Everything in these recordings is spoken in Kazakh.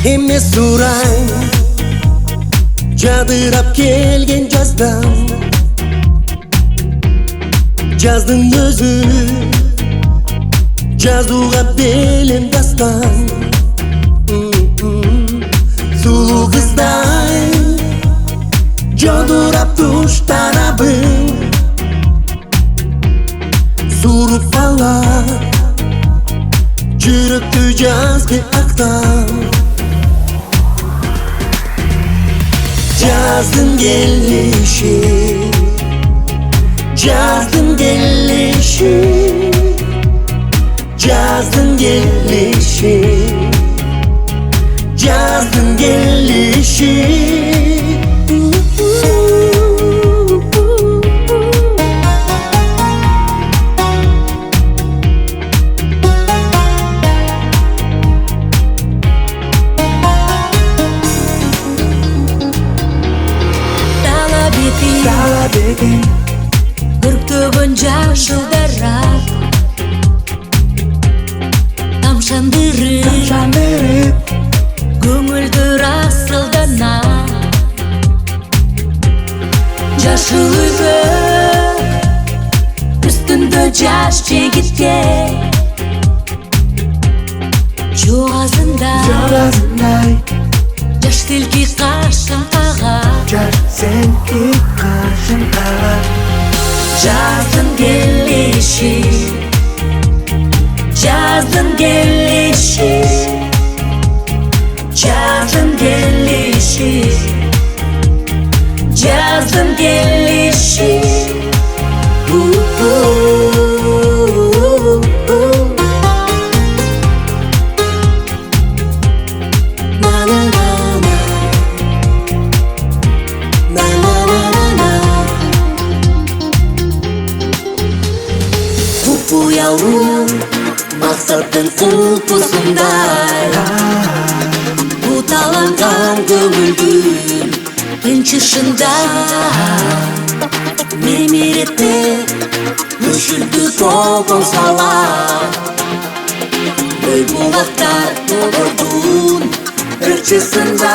Emne surang jadırap kelgen жаздан Жаздың өзі жазуға белем дастан Сұлу қыздай жадырап туштанабың Суруп ала жүректі жазғы ақтан Жаздың келіші Жаздың келіші Жаздың келіші Жаздың келіші Дала деген Бүрктөгөн жашылдырап Тамшандырып Көңүлдүр асылдана Жашыл үйбөк Үстүндө жаш жигитке Жоғазындай Жаш тилки кашын кага Жаш сенки қашын қаға Жаздың келиши Жаздың келиши Жаздың келиши Жаздың келиши Yavrum Maqsadın kulpusunday Butalangan көңүлдүн ынчышында Мемиретте Мүшүлдү тобон сала Ой булактар тобордун ырчысында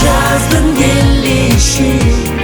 Жаздың келиши